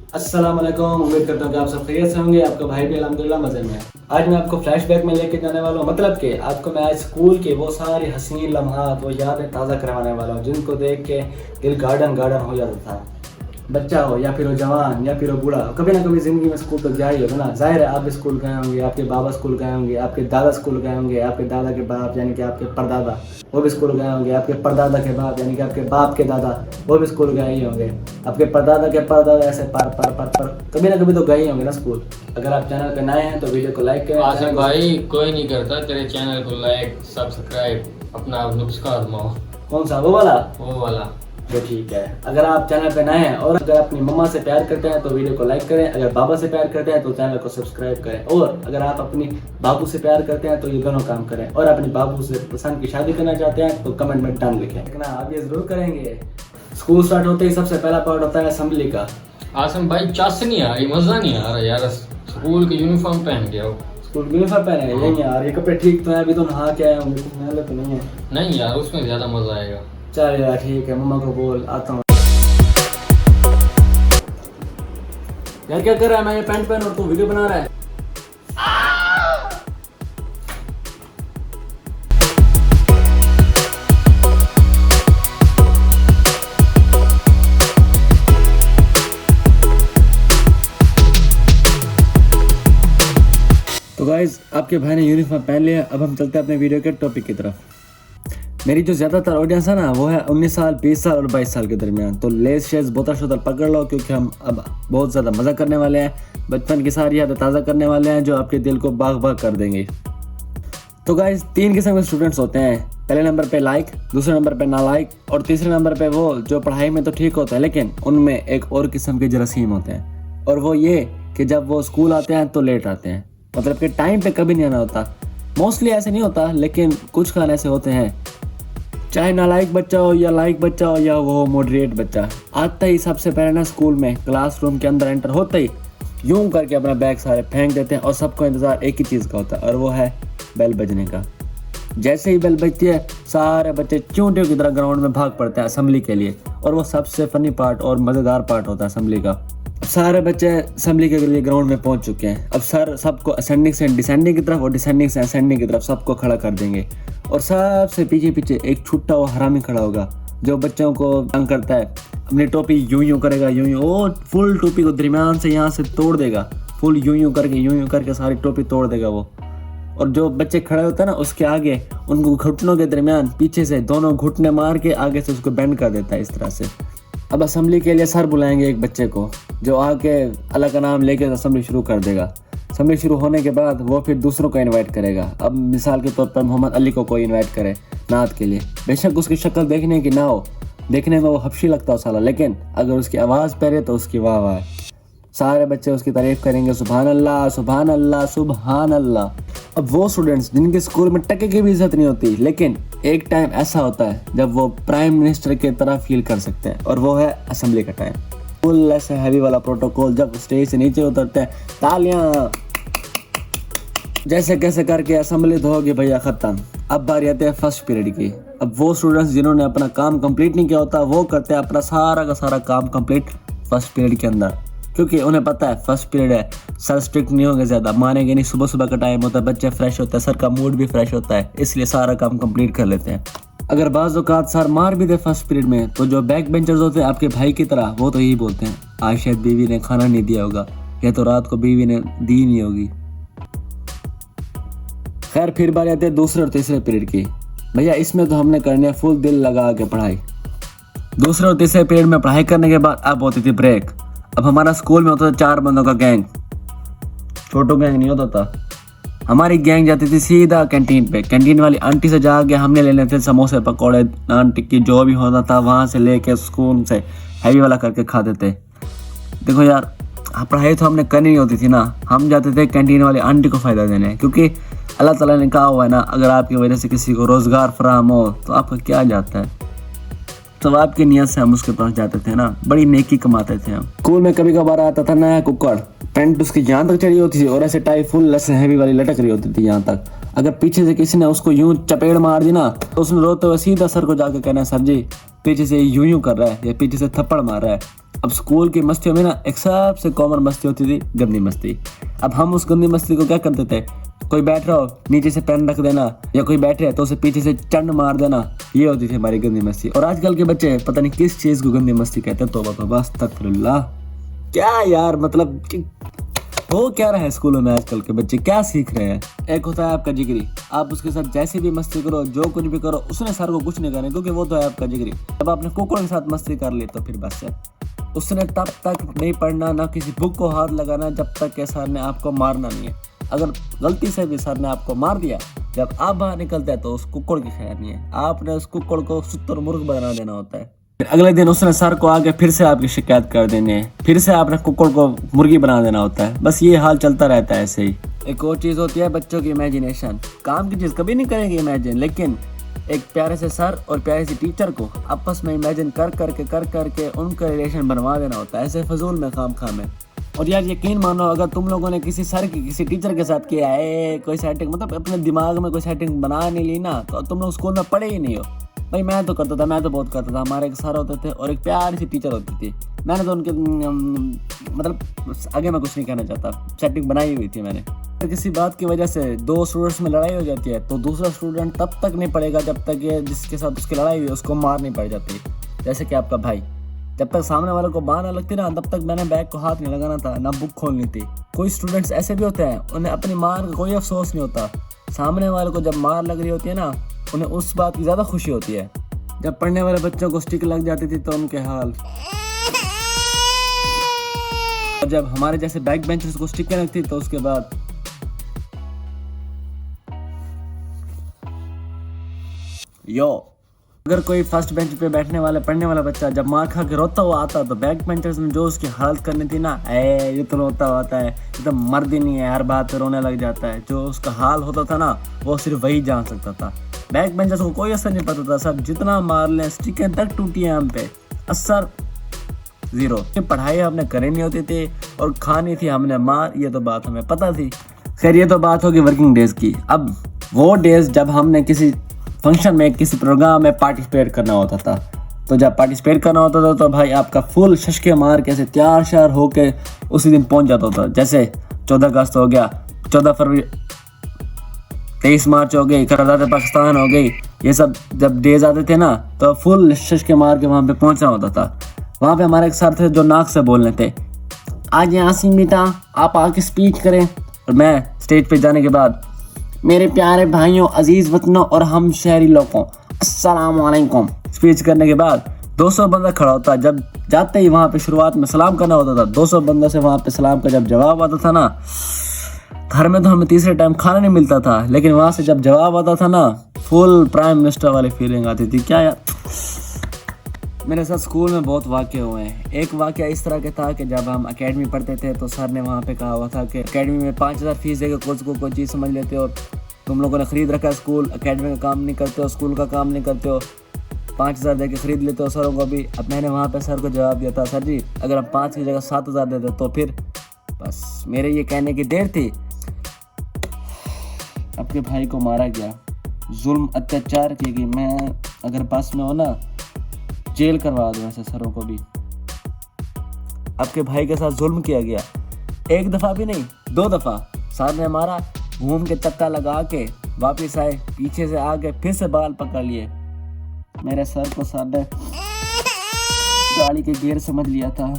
अस्सलाम वालेकुम। उम्मीद करता हूँ कि आप सब खैरियत से होंगे। आपका भाई भी अल्हम्दुलिल्लाह मज़े में है। आज मैं आपको फ्लैशबैक में लेके जाने वाला हूँ, मतलब कि आपको मैं आज स्कूल के वो सारे हसीन लम्हात, वो यादें ताज़ा करवाने वाला हूँ जिनको देख के दिल गार्डन गार्डन हो जाता था। बच्चा हो या फिर वो जवान या फिर वो बूढ़ा, कभी ना कभी ज़िंदगी में स्कूल तो जा ही होगा ना। ज़ाहिर है आप भी स्कूल गए होंगे, आपके बाबा स्कूल गए होंगे, आपके दादा स्कूल गए होंगे, आपके दादा के बाप यानी कि आपके परदादा वो भी स्कूल गए होंगे, आपके परदादा के बाप यानी कि आपके बाप के दादा वो भी स्कूल गए ही होंगे, आपके परदादा के परदादा ऐसे पर पर पर पर कभी ना कभी तो गए ही होंगे ना स्कूल। अगर आप चैनल पे नए हैं तो वीडियो को लाइक करें। आसिम भाई कोई नहीं करता तेरे चैनल को लाइक सब्सक्राइब, अपना नुस्खा आजमाओ। कौन सा, वो वाला? वो वाला तो ठीक है। अगर आप चैनल पे नए हैं और अगर अपनी मम्मा से प्यार करते हैं तो वीडियो को लाइक करें, अगर बाबा से प्यार करते हैं तो चैनल को सब्सक्राइब करें, और अगर आप अपनी बाबू से प्यार करते हैं तो ये दोनों काम करें, और अपनी बाबू से पसंद की शादी करना चाहते हैं तो कमेंट में डन लिखें। लेकिन आप ये जरूर करेंगे। स्कूल स्टार्ट होते ही सबसे पहला पार्ट होता है असेंबली का। आसिम भाई चास नहीं आ रही, मजा नहीं आ रहा यार। स्कूल की यूनिफॉर्म पहन के आओ। स्कूल यूनिफॉर्म पहने हैं? यही यार, ये कपड़े ठीक तो है, अभी तो नहा के आया हूँ, कुछ महंगे तो नहीं है। नहीं यार, उसमें ज्यादा मजा आएगा। चल यार ठीक है, मम्मा को बोल आता हूँ। यार क्या कर रहा है? मैं ये पैंट पहन और तू वीडियो बना रहा है। तो गाइज आपके भाई ने यूनिफॉर्म पहन लिया, अब हम चलते हैं अपने वीडियो के टॉपिक की तरफ। मेरी जो ज़्यादातर ऑडियंस है ना वो है 19 साल, 20 साल और 22 साल के दरमियान। तो लेस शेज बोतल शोतल पकड़ लो, क्योंकि हम अब बहुत ज़्यादा मज़ा करने वाले हैं, बचपन की सारी यादें ताज़ा करने वाले हैं जो आपके दिल को बाग बाग कर देंगे। तो गाइज 3 किस्म के स्टूडेंट्स होते हैं। पहले नंबर पे लाइक, दूसरे नंबर पे नालायक, और तीसरे नंबर पे वो जो पढ़ाई में तो ठीक होता है लेकिन उनमें एक और किस्म के जरासीम होते हैं, और वो ये कि जब वो स्कूल आते हैं तो लेट आते हैं, मतलब कि टाइम पे कभी नहीं आना होता। मोस्टली ऐसे नहीं होता लेकिन कुछ खान ऐसे होते हैं, चाहे नालायक बच्चा हो या लायक बच्चा हो या वो मॉडरेट बच्चा, आता ही सबसे पहले ना स्कूल में क्लासरूम के अंदर एंटर होते ही यूं करके अपना बैग सारे फेंक देते हैं, और सबको इंतज़ार एक ही चीज़ का होता है, और वो है बेल बजने का। जैसे ही बेल बजती है सारे बच्चे चूंटियों की तरह ग्राउंड में भाग पड़ते हैं असेंबली के लिए, और वो सबसे फनी पार्ट और मज़ेदार पार्ट होता है असेंबली का। सारे बच्चे असेंबली के लिए ग्राउंड में पहुंच चुके हैं। अब सर सबको असेंडिंग से डिसेंडिंग की तरफ और डिसेंडिंग से असेंडिंग की तरफ सबको खड़ा कर देंगे, और सबसे पीछे पीछे एक छुट्टा हुआ हरामी खड़ा होगा जो बच्चों को तंग करता है। अपनी टोपी यूं यूं करेगा, यूं यूं, और फुल टोपी को दरमियान से यहाँ से तोड़ देगा, फुल यूं यूं करके सारी टोपी तोड़ देगा वो। और जो बच्चे खड़े होते हैं ना उसके आगे, उनको घुटनों के दरमियान पीछे से दोनों घुटने मार के आगे से उसको बेंड कर देता है इस तरह से। अब असेंबली के लिए सर बुलाएंगे एक बच्चे को जो आके अल्लाह का नाम लेके असेंबली शुरू कर देगा। असेंबली शुरू होने के बाद वो फिर दूसरों को इनवाइट करेगा। अब मिसाल के तौर पर मोहम्मद अली को कोई इनवाइट करे नात के लिए, बेशक उसकी शक्ल देखने की ना हो, देखने में वो हबशी लगता हो साला, लेकिन अगर उसकी आवाज़ पहले तो उसकी वाह वाह। सारे बच्चे उसकी तारीफ करेंगे, सुभान अल्लाह सुभान अल्लाह सुभान अल्लाह। अब वो स्टूडेंट्स जिनके स्कूल में टके की भी इज्जत नहीं होती, लेकिन एक टाइम ऐसा होता है जब वो प्राइम मिनिस्टर की तरह फील कर सकते हैं, और वो है असेंबली का टाइम। फुल ऐसे हैवी वाला प्रोटोकॉल, जब स्टेज से नीचे उतरते हैं तालियां, जैसे कैसे करके असेंबली तो होगी भैया ख़त्म। अब बारी आती है फर्स्ट पीरियड की। अब वो स्टूडेंट्स जिन्होंने अपना काम कंप्लीट नहीं किया होता वो करते हैं अपना सारा का सारा काम कंप्लीट फर्स्ट पीरियड के अंदर, क्योंकि उन्हें पता है फर्स्ट पीरियड है, सर स्ट्रिक्ट नहीं होंगे, ज़्यादा मानेंगे नहीं, सुबह सुबह का टाइम होता है, बच्चे फ्रेश होता है, सर का मूड भी फ्रेश होता है, इसलिए सारा काम कंप्लीट कर लेते हैं। अगर बाज़ औक़ात सर मार भी दे फर्स्ट पीरियड में तो जो बैक बेंचर्स होते हैं आपके भाई की तरह, वो तो यही बोलते हैं आज शायद बीवी ने खाना नहीं दिया होगा, या तो रात को बीवी ने दी नहीं होगी। खैर फिर बारी आती है दूसरे और तीसरे पीरियड की। भैया इसमें तो हमने करनी है फुल दिल लगा के पढ़ाई। दूसरे और तीसरे पीरियड में पढ़ाई करने के बाद अब होती थी ब्रेक। अब हमारा स्कूल में होता था 4 बंदों का गैंग, छोटो गैंग नहीं होता था। हमारी गैंग जाती थी सीधा कैंटीन पे, कैंटीन वाली आंटी से जाके हमने लेने थे समोसे पकौड़े नान टिक्की जो भी होता था, वहाँ से लेके स्कूल से हैवी वाला करके खाते थे। देखो यार पढ़ाई तो हमने करनी नहीं होती थी ना, हम जाते थे कैंटीन वाली आंटी को फ़ायदा देने, क्योंकि अल्लाह ताला ने कहा हुआ है ना, अगर आपकी वजह से किसी को रोज़गार फराहम हो तो आपका क्या जाता है। तो आपकी नियत से हम उसके पास जाते थे ना, बड़ी नेकी कमाते थे हम। स्कूल में कभी कभार आता था नया कुक्कड़, पैंट उसकी यहाँ तक चढ़ी होती थी और ऐसे टाई फुल ऐसे हैवी वाली लटक रही होती थी यहाँ तक। अगर पीछे से किसी ने उसको यूं चपेड़ मार दी ना तो उसने रोते हुए सीधा सर को जाके कहना, सर जी पीछे से यूं यूं कर रहा है या पीछे से थप्पड़ मार रहा है। अब स्कूल की मस्तियों में ना एक सबसे कॉमन मस्ती होती थी गंदी मस्ती। अब हम उस गंदी मस्ती को क्या करते थे, कोई बैठ रहा हो नीचे से पेन रख देना, या कोई बैठे है तो उसे पीछे से चंड मार देना, ये होती थी हमारी गंदी मस्ती। और आजकल के बच्चे पता नहीं किस चीज को गंदी मस्ती कहते हैं। तौबा तौबा अस्तगफिरुल्लाह। क्या यार, मतलब हो क्या रहा है स्कूलों में, आजकल के बच्चे क्या सीख रहे हैं। एक होता है आपका जिगरी, आप उसके साथ जैसी भी मस्ती करो, जो कुछ भी करो, उसने सर को कुछ नहीं करना, क्योंकि वो तो है आपका जिगरी। जब आपने कुकुर के साथ मस्ती कर ली तो फिर बस है, उसने तब तक नहीं पढ़ना, ना किसी बुक को हाथ लगाना जब तक कि सर ने आपको मारना नहीं है। अगर गलती से भी सर ने आपको मार दिया, जब आप बाहर निकलते हैं तो उस कुकुर की खैर नहीं है, आपने उस कुकुर को शुतुर मुर्ग बना देना होता है। फिर अगले दिन उसने सर को आके फिर से आपकी शिकायत कर देनी है, फिर से आपने कुकुर को मुर्गी बना देना होता है। बस ये हाल चलता रहता है ऐसे ही। एक और चीज़ होती है बच्चों की इमेजिनेशन। काम की चीज़ कभी नहीं करेंगे इमेजिन, लेकिन एक प्यारे से सर और प्यारी सी टीचर को आपस में इमेजिन कर करके उनका रिलेशन बनवा देना होता है। ऐसे फजूल में काम है। और यार यकीन मानो, अगर तुम लोगों ने किसी सर की किसी टीचर के साथ किया है कोई सेटिंग, मतलब अपने दिमाग में कोई सेटिंग बना नहीं ली ना, तो तुम लोग स्कूल में पढ़े ही नहीं हो। भाई मैं तो करता था, मैं तो बहुत करता था। हमारे एक सर होते थे और एक प्यारी सी टीचर होती थी। मैंने तो उनके मतलब आगे मैं कुछ नहीं कहना चाहता, सेटिंग बनाई हुई थी मैंने। अगर किसी बात की वजह से दो स्टूडेंट्स में लड़ाई हो जाती है तो दूसरा स्टूडेंट तब तक नहीं पढ़ेगा जब तक ये जिसके साथ उसकी लड़ाई हुई उसको मार नहीं पड़ जाती। जैसे कि आपका भाई, जब तक सामने वाले को मार ना लगती ना, तब तक मैंने बैग को हाथ नहीं लगाना था, ना बुक खोलनी थी। कोई स्टूडेंट्स ऐसे भी होते हैं, उन्हें अपनी मार का कोई अफसोस नहीं होता। सामने वाले को जब मार लग रही होती है ना, उन्हें उस बात की ज़्यादा खुशी होती है। जब पढ़ने वाले बच्चों को स्टिक लग जाती थी तो उनके हाल, और जब हमारे जैसे बैक बेंचर्स को स्टिक लगती तो उसके बाद यो। अगर कोई फर्स्ट बेंच पे बैठने वाला पढ़ने वाला बच्चा जब मार खा के रोता हुआ आता तो बैक बेंचर्स ने जो उसकी हालत करनी थी ना, ये तो रोता होता है, ये तो मर्द ही नहीं है, हर बात पे रोने लग जाता है। जो उसका हाल होता था ना, वो सिर्फ वही जान सकता था। बैक बेंचर्स को कोई असर नहीं पता था, सब जितना मार लें, स्टिकें तक टूटी हैं हम पे, असर जीरो। पढ़ाई हमने करी नहीं होती थी और खानी थी हमने मार, ये तो बात हमें पता थी। खैर ये तो बात होगी वर्किंग डेज की। अब वो डेज जब हमने किसी फंक्शन में, किसी प्रोग्राम में पार्टिसिपेट करना होता था, तो जब पार्टिसिपेट करना होता था तो भाई आपका फुल शशके मार के ऐसे तैयार श्यार होके उसी दिन पहुंच जाता था। जैसे 14 अगस्त हो गया, 14 फरवरी, 23 मार्च हो गई, करारदाद पाकिस्तान हो गई, ये सब जब डेज आते थे ना तो फुल शशके मार के वहाँ पे पहुंचना होता था। वहाँ पे हमारे एक सर थे जो नाक से बोलने थे, आज यासीन बेटा आप आके स्पीच करें। और मैं स्टेज पे जाने के बाद, मेरे प्यारे भाइयों, अजीज वतनों और हम शहरी लोगों, अस्सलाम वालेकुम। स्पीच करने के बाद 200 बंदा खड़ा होता। जब जाते ही वहाँ पे शुरुआत में सलाम करना होता था, 200 बंदों से वहाँ पे सलाम का जब जवाब आता था ना, घर में तो हमें तीसरे टाइम खाना नहीं मिलता था, लेकिन वहाँ से जब जवाब आता था ना, फुल प्राइम मिनिस्टर वाली फीलिंग आती थी। क्या यार, मेरे साथ स्कूल में बहुत वाक़े हुए हैं। एक वाक़या इस तरह के था कि जब हम एकेडमी पढ़ते थे तो सर ने वहाँ पे कहा हुआ था कि एकेडमी में 5000 फीस देकर कोर्स को कोई चीज़ समझ लेते हो, तुम लोगों ने ख़रीद रखा है स्कूल, एकेडमी का काम नहीं करते हो, स्कूल का काम नहीं करते हो, 5000 दे के ख़रीद लेते हो सरों को भी। अब मैंने वहाँ पे सर को जवाब दिया था, सर जी अगर हम 5 की जगह 7000 दे दे तो फिर। बस मेरे ये कहने की देर थी, आपके भाई को मारा गया, जुल्म अत्याचार किए गए। मैं अगर पास में हो ना, जेल करवा दूँ ऐसे सरों को भी। आपके भाई के साथ जुल्म किया गया, 1 दफ़ा भी नहीं 2 दफ़ा। सर ने मारा, घूम के चक्का लगा के वापस आए, पीछे से आके फिर से बाल पकड़ लिए। मेरे सर को सर ने गाड़ी के गियर समझ लिया था।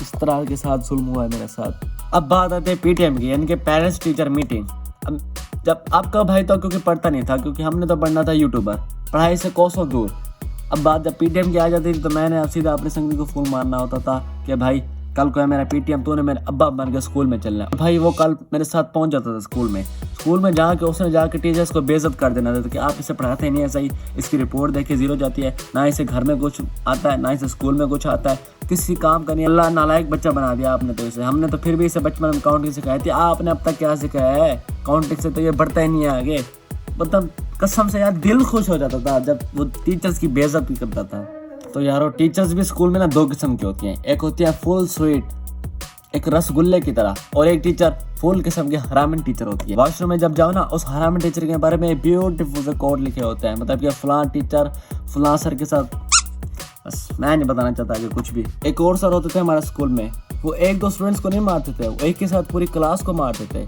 इस तरह के साथ जुल्म हुआ है मेरे साथ। अब बात आती है पीटीएम की, यानी कि पेरेंट्स टीचर मीटिंग। अब जब आपका भाई तो क्योंकि पढ़ता नहीं था, क्योंकि हमने तो बनना था यूट्यूबर, पढ़ाई से कोसों दूर। अब बात जब पीटीएम की आ जाती थी तो मैंने सीधा अपने संगी को फ़ोन मारना होता था कि भाई कल को है मेरा पीटीएम, तूने मेरे अब्बा बन के स्कूल में चलना है। भाई वो कल मेरे साथ पहुंच जाता था स्कूल में जाके उसने जाके टीचर्स को बेइज्जत कर देना था कि आप इसे पढ़ाते नहीं है सही, इसकी रिपोर्ट देखे 0 जाती है, ना इसे घर में कुछ आता है ना इसे स्कूल में कुछ आता है, किसी काम का नहीं। अल्लाह नालायक बच्चा बना दिया आपने तो इसे। हमने तो फिर भी इसे बचपन में काउंटिंग सिखाई थी, आपने अब तक क्या सिखाया है? काउंटिंग से तो ये बढ़ता ही नहीं है आगे। मतलब कसम से यार दिल खुश हो जाता था जब वो टीचर्स की बेइज्जती करता था। तो यारो टीचर्स भी स्कूल में ना 2 किस्म की होती हैं, एक होती है फुल स्वीट, एक रसगुल्ले की तरह, और एक टीचर फुल किस्म की हरामी टीचर होती है। वॉशरूम में जब जाओ ना, उस हरामी टीचर के बारे में ब्यूटीफुल से कोड लिखे होते हैं, मतलब कि फलां टीचर फलां सर के साथ बस मैं नहीं बताना चाहता कि कुछ भी। एक और सर होते थे हमारे स्कूल में, वो एक दो स्टूडेंट्स को नहीं मारते थे, वो एक के साथ पूरी क्लास को मारते थे।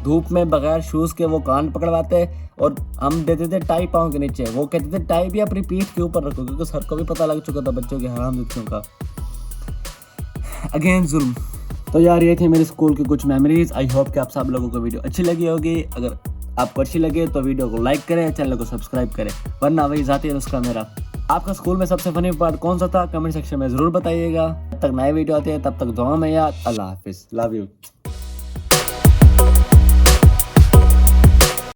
धूप में बगैर शूज़ के वो कान पकड़वाते और हम देते थे टाई पाँव के नीचे। वो कहते थे टाई भी अपनी पीठ के ऊपर रखो, क्योंकि सर को भी पता लग चुका था बच्चों के हरामजादियों का। अगेन जुल्म। तो यार ये थी मेरे स्कूल की कुछ मेमोरीज। आई होप कि आप सब लोगों को वीडियो अच्छी लगी होगी। अगर आपको अच्छी लगे तो वीडियो को लाइक करें, चैनल को सब्सक्राइब करें, वरना वही जाती है उसका मेरा। आपका स्कूल में सबसे फनी पार्ट कौन सा था कमेंट सेक्शन में ज़रूर बताइएगा। तब तक नए वीडियो आते हैं, तब तक दुआ में याद। अल्लाह हाफिज़, लव यू।